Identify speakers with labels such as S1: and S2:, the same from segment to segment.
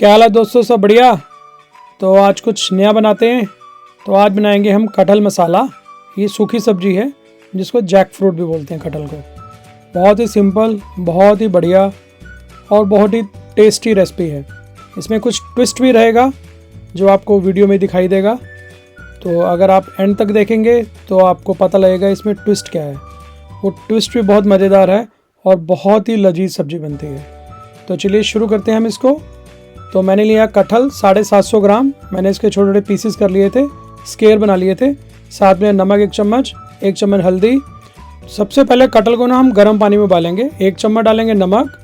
S1: क्या हाल है दोस्तों, सब बढ़िया। तो आज कुछ नया बनाते हैं। तो आज बनाएंगे हम कटहल मसाला। ये सूखी सब्जी है जिसको जैक फ्रूट भी बोलते हैं कटहल को। बहुत ही सिंपल, बहुत ही बढ़िया और बहुत ही टेस्टी रेसिपी है। इसमें कुछ ट्विस्ट भी रहेगा जो आपको वीडियो में दिखाई देगा। तो अगर आप एंड तक देखेंगे तो आपको पता लगेगा इसमें ट्विस्ट क्या है। वो ट्विस्ट भी बहुत मज़ेदार है और बहुत ही लजीज सब्जी बनती है। तो चलिए शुरू करते हैं हम इसको। तो मैंने लिया कटहल 750 ग्राम। मैंने इसके छोटे छोटे पीसेस कर लिए थे, स्क्वायर बना लिए थे। साथ में नमक 1 चम्मच, 1 चम्मच हल्दी। सबसे पहले कटहल को ना हम गर्म पानी में उबालेंगे। 1 चम्मच डालेंगे नमक,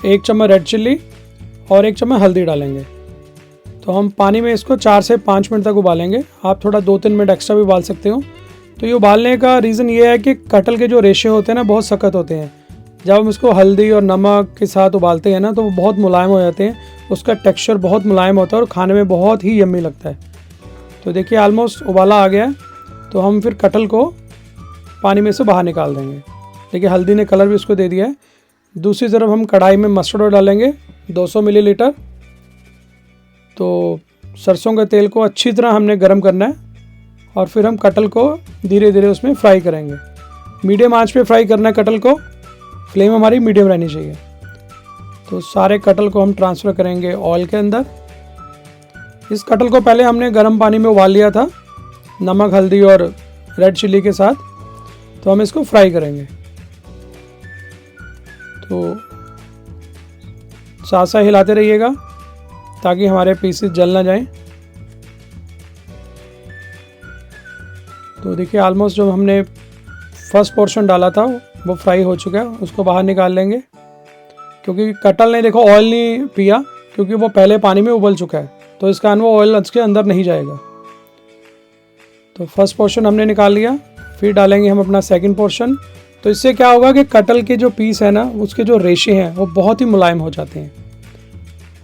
S1: 1 चम्मच रेड चिल्ली और 1 चम्मच हल्दी डालेंगे। तो हम पानी में इसको 4 से 5 मिनट तक उबालेंगे। आप थोड़ा 2-3 मिनट एक्स्ट्रा भी उबाल सकते हो। तो ये उबालने का रीज़न ये है कि कटहल के जो रेशे होते हैं ना बहुत सख्त होते हैं। जब हम इसको हल्दी और नमक के साथ उबालते हैं ना तो वो बहुत मुलायम हो जाते हैं। उसका टेक्सचर बहुत मुलायम होता है और खाने में बहुत ही यम्मी लगता है। तो देखिए ऑलमोस्ट उबाला आ गया है। तो हम फिर कटहल को पानी में से बाहर निकाल देंगे। देखिए हल्दी ने कलर भी उसको दे दिया है। दूसरी तरफ हम कढ़ाई में मस्टर्ड ऑयल डालेंगे 200 मिलीलीटर। तो सरसों के तेल को अच्छी तरह हमने गर्म करना है और फिर हम कटहल को धीरे धीरे उसमें फ्राई करेंगे। मीडियम आंच पे फ्राई करना है कटहल को। फ्लेम हमारी मीडियम रहनी चाहिए। तो सारे कटहल को हम ट्रांसफ़र करेंगे ऑयल के अंदर। इस कटहल को पहले हमने गर्म पानी में उबाल लिया था नमक, हल्दी और रेड चिल्ली के साथ। तो हम इसको फ्राई करेंगे। तो साथ साथ हिलाते रहिएगा ताकि हमारे पीसेस जल ना जाएं। तो देखिए ऑलमोस्ट जो हमने फर्स्ट पोर्शन डाला था वो फ्राई हो चुका है। उसको बाहर निकाल लेंगे क्योंकि कटहल ने देखो ऑयल नहीं पिया क्योंकि वो पहले पानी में उबल चुका है। तो इस कारण वो ऑयल उसके अंदर नहीं जाएगा। तो फर्स्ट पोर्शन हमने निकाल लिया। फिर डालेंगे हम अपना सेकंड पोर्शन। तो इससे क्या होगा कि कटहल के जो पीस है ना उसके जो रेशे हैं वो बहुत ही मुलायम हो जाते हैं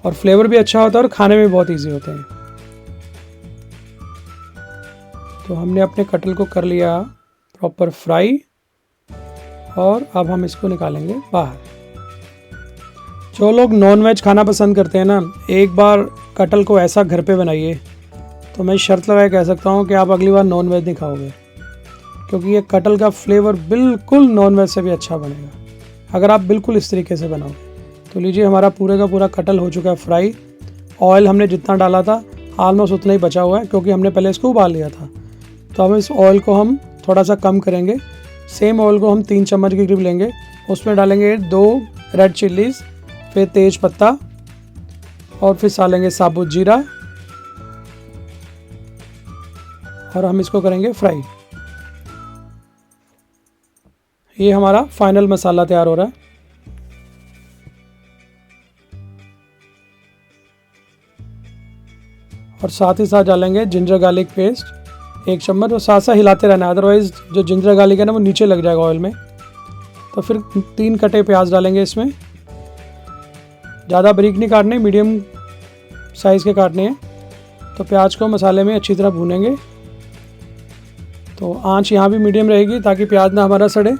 S1: और फ्लेवर भी अच्छा होता है और खाने में बहुत ईजी होते हैं। तो हमने अपने कटहल को कर लिया प्रॉपर फ्राई और अब हम इसको निकालेंगे बाहर। जो लोग नॉन वेज खाना पसंद करते हैं ना, एक बार कटहल को ऐसा घर पे बनाइए तो मैं शर्त लगाए कह सकता हूँ कि आप अगली बार नॉन वेज नहीं खाओगे, क्योंकि ये कटहल का फ्लेवर बिल्कुल नॉन वेज से भी अच्छा बनेगा अगर आप बिल्कुल इस तरीके से बनाओगे। तो लीजिए हमारा पूरे का पूरा कटहल हो चुका है फ्राई। ऑयल हमने जितना डाला था ऑलमोस्ट उतना ही बचा हुआ है क्योंकि हमने पहले इसको उबाल लिया था। तो अब इस ऑयल को हम थोड़ा सा कम करेंगे। सेम ऑयल को हम 3 चम्मच के करीब लेंगे। उसमें डालेंगे 2 रेड चिल्लीज़, फिर तेज पत्ता और फिर डालेंगे साबुत जीरा और हम इसको करेंगे फ्राई। ये हमारा फाइनल मसाला तैयार हो रहा है। और साथ ही साथ डालेंगे जिंजर गार्लिक पेस्ट 1 चम्मच और साथ साथ हिलाते रहना है, अदरवाइज़ जो जिंजर गार्लिक है ना वो नीचे लग जाएगा ऑयल में। तो फिर 3 कटे प्याज डालेंगे इसमें। ज़्यादा बारीक नहीं काटने, मीडियम साइज़ के काटने हैं। तो प्याज को मसाले में अच्छी तरह भूनेंगे। तो आंच यहाँ भी मीडियम रहेगी ताकि प्याज ना हमारा सड़े।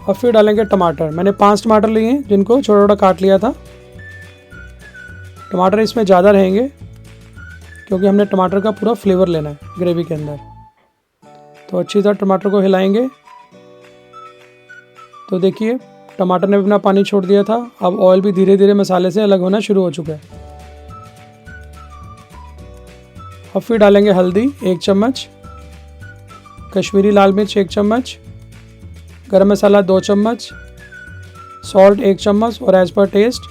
S1: और फिर डालेंगे टमाटर। मैंने 5 टमाटर लिए हैं जिनको छोटा छोटा काट लिया था। टमाटर इसमें ज़्यादा रहेंगे क्योंकि हमने टमाटर का पूरा फ्लेवर लेना है ग्रेवी के अंदर। तो अच्छी तरह टमाटर को हिलाएंगे। तो देखिए टमाटर ने भी अपना पानी छोड़ दिया था। अब ऑयल भी धीरे धीरे मसाले से अलग होना शुरू हो चुका है। अब फिर डालेंगे हल्दी 1 चम्मच, कश्मीरी लाल मिर्च 1 चम्मच, गरम मसाला 2 चम्मच, सॉल्ट 1 चम्मच और एज़ पर टेस्ट,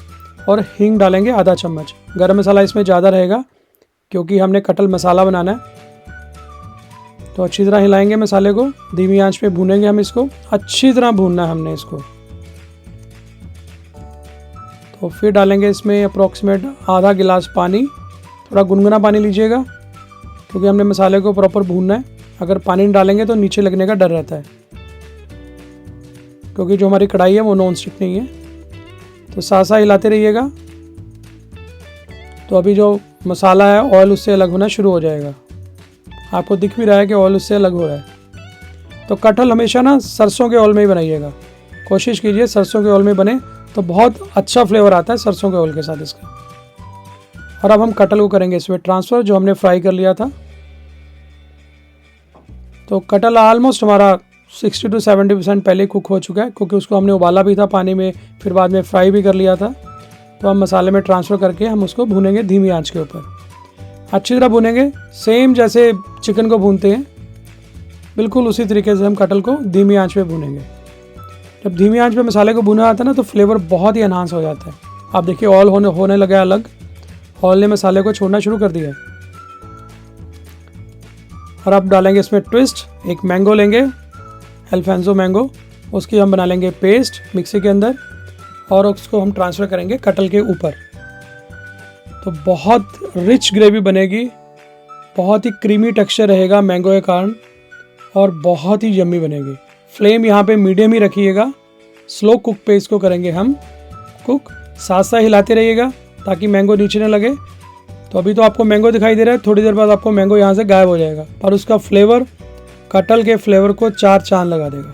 S1: और हींग डालेंगे आधा चम्मच। गरम मसाला इसमें ज़्यादा रहेगा क्योंकि हमने कटहल मसाला बनाना है। तो अच्छी तरह हिलाएंगे मसाले को, धीमी आंच पे भूनेंगे हम इसको। अच्छी तरह भूनना है हमने इसको। तो फिर डालेंगे इसमें अप्रॉक्सीमेट आधा गिलास पानी। थोड़ा गुनगुना पानी लीजिएगा क्योंकि हमने मसाले को प्रॉपर भूनना है। अगर पानी नहीं डालेंगे तो नीचे लगने का डर रहता है क्योंकि जो हमारी कढ़ाई है वो नॉन स्टिक नहीं है। तो साथ साथ हिलाते रहिएगा। तो अभी जो मसाला है ऑयल उससे अलग होना शुरू हो जाएगा। आपको दिख भी रहा है कि ऑयल उससे अलग हो रहा है। तो कटहल हमेशा ना सरसों के ऑयल में ही बनाइएगा। कोशिश कीजिए सरसों के ऑयल में बने तो बहुत अच्छा फ्लेवर आता है सरसों के ऑयल के साथ इसका। और अब हम कटल को करेंगे इसमें ट्रांसफ़र, जो हमने फ्राई कर लिया था। तो कटल ऑलमोस्ट हमारा 60 to 70% पहले कुक हो चुका है, क्योंकि उसको हमने उबाला भी था पानी में, फिर बाद में फ्राई भी कर लिया था। तो हम मसाले में ट्रांसफ़र करके हम उसको भूनेंगे धीमी आंच के ऊपर, अच्छी तरह भूनेंगे, सेम जैसे चिकन को भूनते हैं बिल्कुल उसी तरीके से हम कटल को धीमी आंच पे भूनेंगे। जब धीमी आंच पे मसाले को भुना आता है ना, तो फ्लेवर बहुत ही एनहांस हो जाता है। आप देखिए ऑयल होने लगा अलग, ऑयल ने मसाले को छोड़ना शुरू कर दिया है। और अब डालेंगे इसमें ट्विस्ट, एक मैंगो लेंगे, अल्फांसो मैंगो, उसकी हम बना लेंगे पेस्ट मिक्सी के अंदर, और उसको हम ट्रांसफ़र करेंगे कटल के ऊपर। तो बहुत रिच ग्रेवी बनेगी, बहुत ही क्रीमी टेक्सचर रहेगा मैंगो के कारण, और बहुत ही यम्मी बनेगी। फ्लेम यहाँ पे मीडियम ही रखिएगा, स्लो कुक पे इसको करेंगे हम कुक, साथ साथ हिलाते रहिएगा ताकि मैंगो नीचे न लगे। तो अभी तो आपको मैंगो दिखाई दे रहा है, थोड़ी देर बाद आपको मैंगो यहाँ से गायब हो जाएगा, पर उसका फ्लेवर कटल के फ्लेवर को 4 चांद लगा देगा।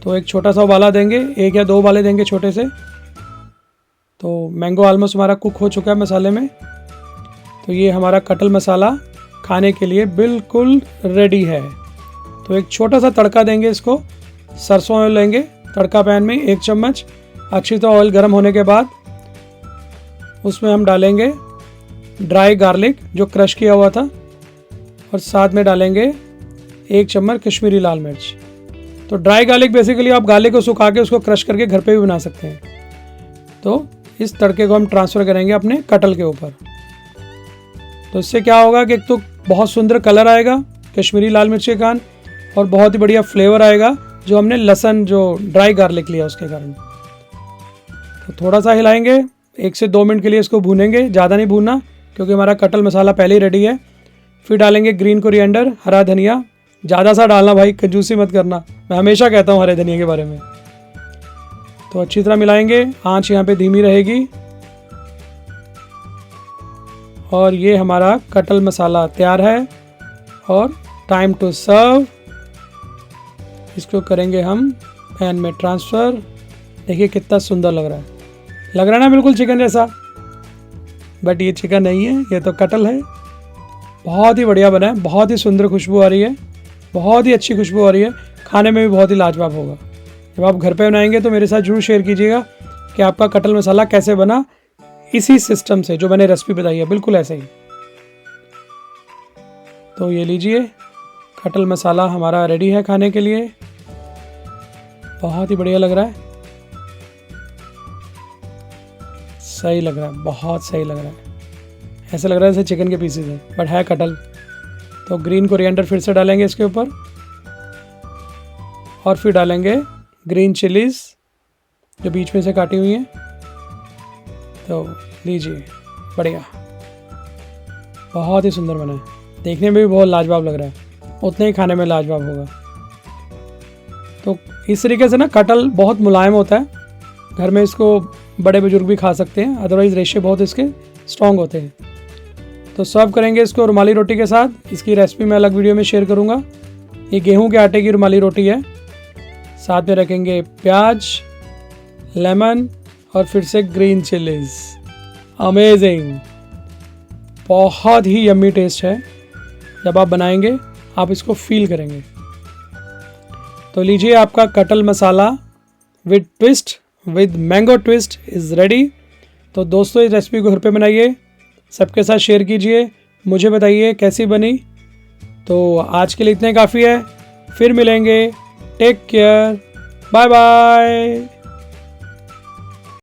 S1: तो एक छोटा सा उबाला देंगे, 1 या 2 उबाले देंगे छोटे से। तो मैंगो ऑलमोस्ट हमारा कुक हो चुका है मसाले में। तो ये हमारा कटल मसाला खाने के लिए बिल्कुल रेडी है। तो एक छोटा सा तड़का देंगे इसको, सरसों ऑयल लेंगे तड़का पैन में 1 चम्मच, अच्छी तरह ऑयल गर्म होने के बाद उसमें हम डालेंगे ड्राई गार्लिक जो क्रश किया हुआ था, और साथ में डालेंगे 1 चम्मच कश्मीरी लाल मिर्च। तो ड्राई गार्लिक बेसिकली आप गार्लिक को सुखा के उसको क्रश करके घर पे भी बना सकते हैं। तो इस तड़के को हम ट्रांसफ़र करेंगे अपने कटल के ऊपर। तो इससे क्या होगा कि एक तो बहुत सुंदर कलर आएगा कश्मीरी लाल मिर्च के कारण, और बहुत ही बढ़िया फ्लेवर आएगा जो हमने लहसुन जो ड्राई गार्लिक लिया उसके कारण। तो थोड़ा सा हिलाएंगे, 1 से 2 मिनट के लिए इसको भूनेंगे, ज़्यादा नहीं भूनना क्योंकि हमारा कटल मसाला पहले ही रेडी है। फिर डालेंगे ग्रीन कोरिएंडर, हरा धनिया, ज़्यादा सा डालना भाई, कंजूसी मत करना, मैं हमेशा कहता हूँ हरे धनिया के बारे में। तो अच्छी तरह मिलाएंगे, आंच यहाँ पे धीमी रहेगी, और ये हमारा कटल मसाला तैयार है। और टाइम टू सर्व, इसको करेंगे हम पैन में ट्रांसफ़र। देखिए कितना सुंदर लग रहा है ना, बिल्कुल चिकन जैसा, बट ये चिकन नहीं है, ये तो कटल है। बहुत ही बढ़िया बना है, बहुत ही सुंदर खुशबू आ रही है, बहुत ही अच्छी खुशबू आ रही है, खाने में भी बहुत ही लाजवाब होगा। जब आप घर पे बनाएंगे तो मेरे साथ जरूर शेयर कीजिएगा कि आपका कटल मसाला कैसे बना, इसी सिस्टम से जो मैंने रेसिपी बताई है, बिल्कुल ऐसे ही। तो ये लीजिए, कटल मसाला हमारा रेडी है खाने के लिए, बहुत ही बढ़िया लग रहा है, सही लग रहा है, बहुत सही लग रहा है, ऐसा लग रहा है जैसे चिकन के पीसेस हैं, बट है कटल। तो ग्रीन कोरिएंडर फिर से डालेंगे इसके ऊपर, और फिर डालेंगे ग्रीन चिलीज़ जो बीच में से काटी हुई हैं। तो लीजिए, बढ़िया, बहुत ही सुंदर बना है, देखने में भी बहुत लाजवाब लग रहा है, उतने ही खाने में लाजवाब होगा। तो इस तरीके से ना कटल बहुत मुलायम होता है, घर में इसको बड़े बुजुर्ग भी खा सकते हैं, अदरवाइज़ रेशे बहुत इसके स्ट्रॉन्ग होते हैं। तो सर्व करेंगे इसको रुमाली रोटी के साथ, इसकी रेसिपी मैं अलग वीडियो में शेयर करूँगा। ये गेहूं के आटे की रुमाली रोटी है, साथ में रखेंगे प्याज, लेमन, और फिर से ग्रीन चिलीज़। अमेजिंग, बहुत ही यम्मी टेस्ट है, जब आप बनाएंगे आप इसको फील करेंगे। तो लीजिए, आपका cuttle masala with twist, with mango twist is ready. तो दोस्तों, इस रेसिपी को घर पे बनाइए, सबके साथ शेयर कीजिए, मुझे बताइए कैसी बनी। तो आज के लिए इतने काफ़ी है, फिर मिलेंगे, टेक केयर, बाय बाय।